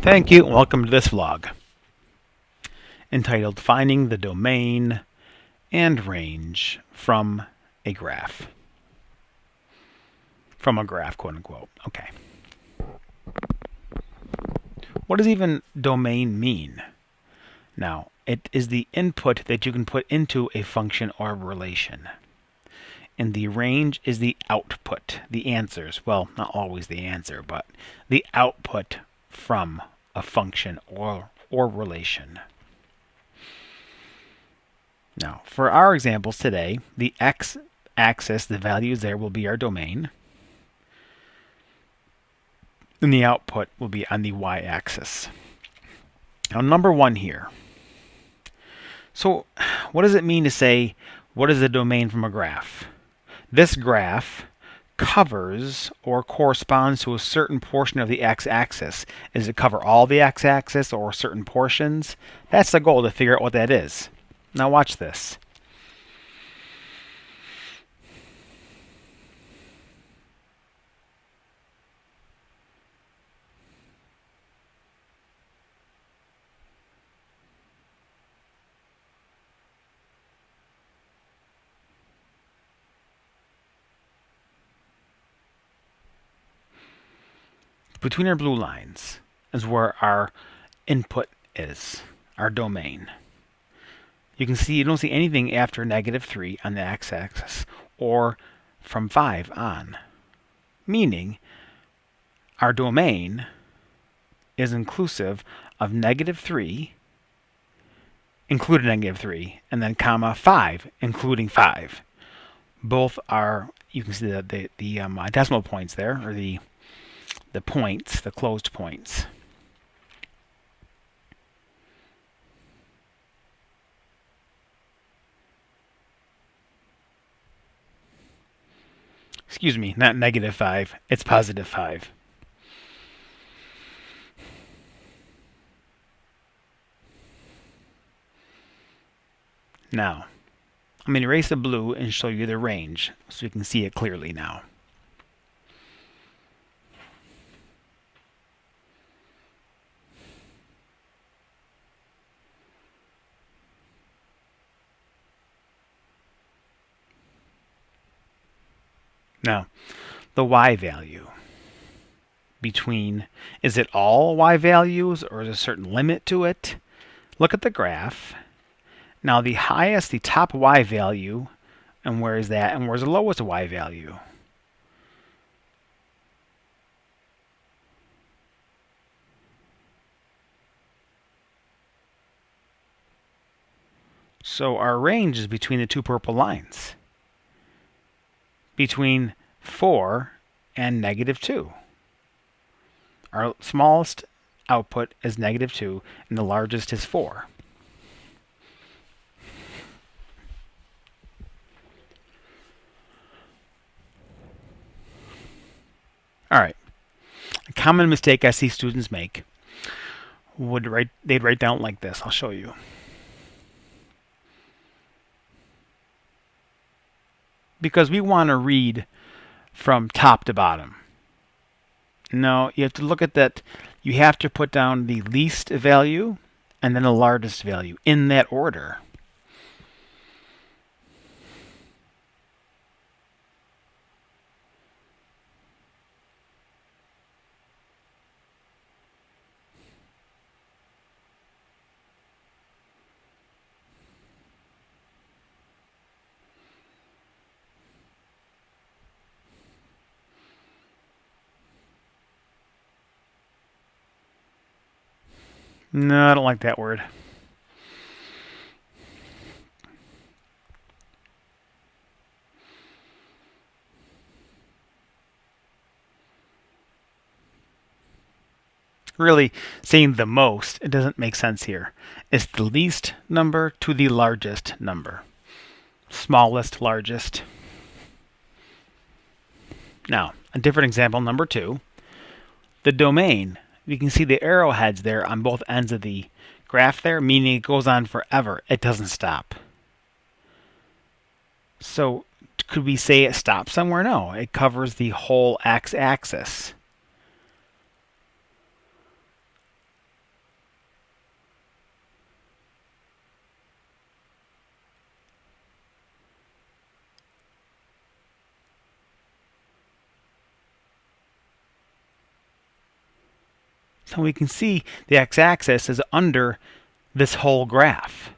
Thank you and welcome to this vlog entitled Finding the Domain and Range from a Graph. From a graph, quote unquote. Okay. What does even domain mean? Now, it is the input that you can put into a function or relation. And the range is the output, the answers. Well, not always the answer, but the output from a function or relation. Now, for our examples today, the x-axis, the values there will be our domain. And the output will be on the y-axis. Now, number one here. So, what does it mean to say, what is the domain from a graph? This graph covers or corresponds to a certain portion of the x-axis. Does it cover all the x-axis or certain portions? That's the goal, to figure out what that is. Now watch this. Between our blue lines is where our input is, our domain. You can see you don't see anything after -3 on the x-axis or from 5 on, meaning our domain is inclusive of -3, including -3, and then comma 5, including 5. Both are, you can see the decimal points there, or the points, the closed points. Excuse me, not -5, it's +5. Now, I'm going to erase the blue and show you the range so you can see it clearly now. Now, the y value between, is it all y values or is there a certain limit to it? Look at the graph. Now the highest, the top y value, and where is that? And where's the lowest y value? So our range is between the two purple lines, between 4 and -2. Our smallest output is -2, and the largest is 4. All right. A common mistake I see students make they'd write down like this. I'll show you. Because we want to read from top to bottom. No, you have to look at that. You have to put down the least value and then the largest value in that order. No, I don't like that word. Really, saying the most, it doesn't make sense here. It's the least number to the largest number. Smallest, largest. Now, a different example, number 2. The domain. You can see the arrowheads there on both ends of the graph there, meaning it goes on forever. It doesn't stop. So could we say it stops somewhere? No, it covers the whole x-axis. and we can see the x-axis is under this whole graph.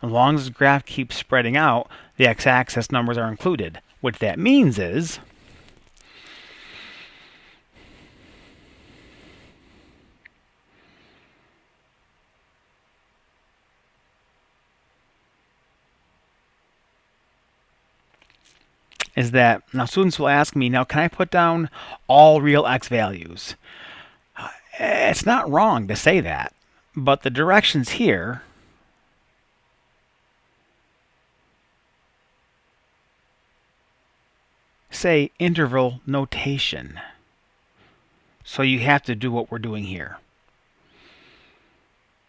As long as the graph keeps spreading out, the x-axis numbers are included. What that means is that now students will ask me, now can I put down all real x values? It's not wrong to say that, but the directions here say interval notation. So you have to do what we're doing here.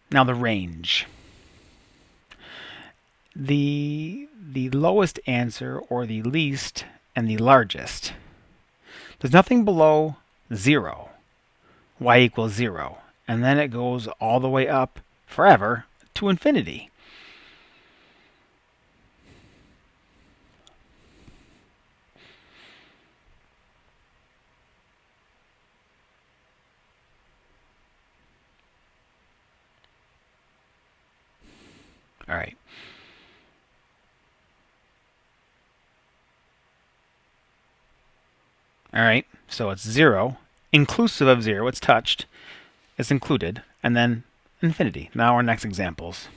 Now the range. The lowest answer, or the least, and the largest. There's nothing below 0. Y equals 0. And then it goes all the way up forever to infinity. All right. All right, so it's 0, inclusive of 0, it's touched, it's included, and then infinity. Now our next examples.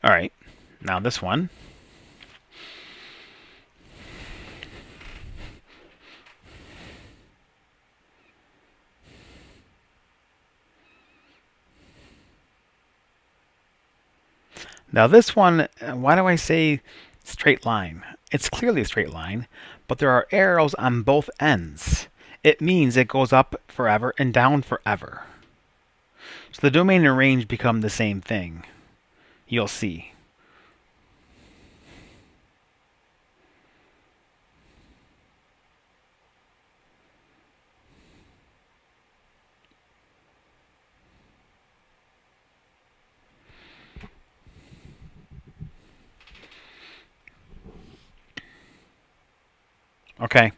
All right, now this one. Now this one, why do I say straight line? It's clearly a straight line, but there are arrows on both ends. It means it goes up forever and down forever. So the domain and range become the same thing. You'll see. Okay,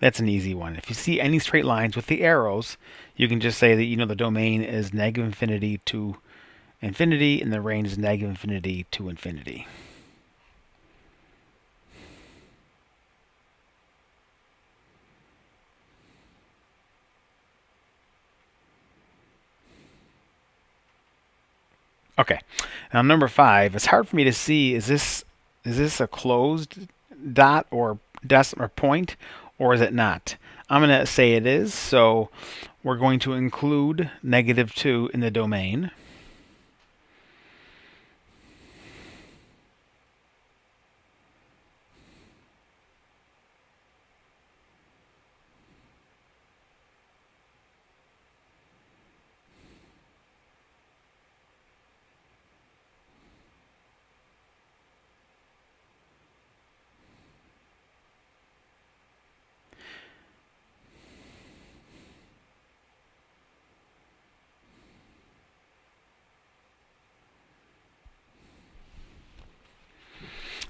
that's an easy one. If you see any straight lines with the arrows, you can just say that the domain is negative infinity to infinity, and the range is negative infinity to infinity. Okay, now number 5. It's hard for me to see. Is this a closed dot or decimal point, or is it not? I'm going to say it is. So we're going to include -2 in the domain.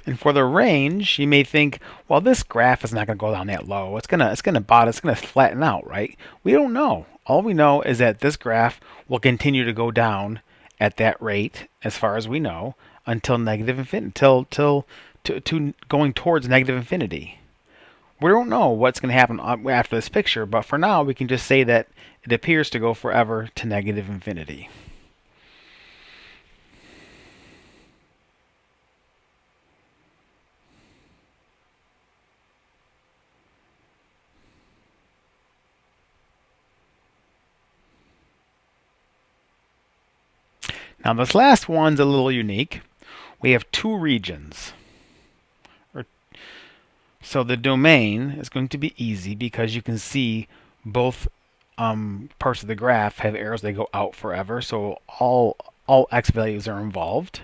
And for the range, you may think, well, this graph is not going to go down that low. It's gonna flatten out, right? We don't know. All we know is that this graph will continue to go down at that rate, as far as we know, until negative infinity, to going towards negative infinity. We don't know what's going to happen after this picture, but for now, we can just say that it appears to go forever to negative infinity. Now this last one's a little unique. We have two regions. So the domain is going to be easy because you can see both parts of the graph have arrows that go out forever. So all x values are involved.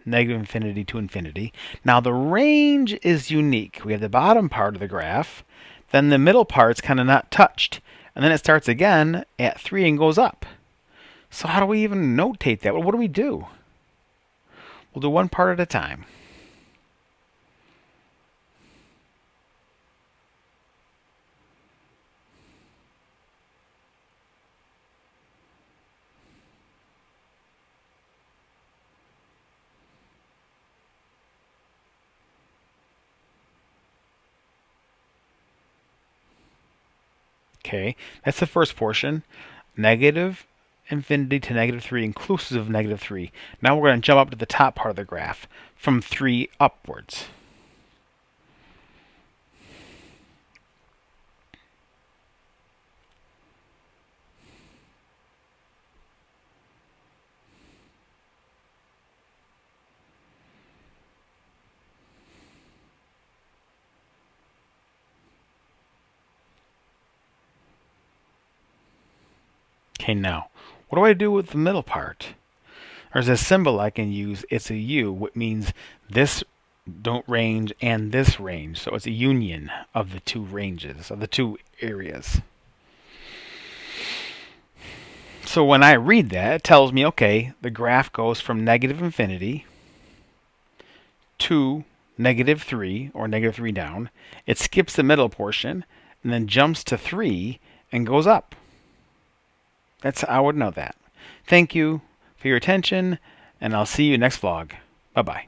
Negative infinity to infinity. Now the range is unique. We have the bottom part of the graph, then the middle part's kind of not touched, and then it starts again at 3 and goes up. So how do we even notate that? What do we do? We'll do one part at a time. Okay, that's the first portion. Negative infinity to negative 3 inclusive of negative 3. Now we're going to jump up to the top part of the graph from 3 upwards. Okay, now, what do I do with the middle part? There's a symbol I can use. It's a U, which means this don't range and this range. So it's a union of the two ranges, of the two areas. So when I read that, it tells me, okay, the graph goes from negative infinity to negative 3, or negative 3 down. It skips the middle portion and then jumps to 3 and goes up. I would know that. Thank you for your attention, and I'll see you next vlog. Bye-bye.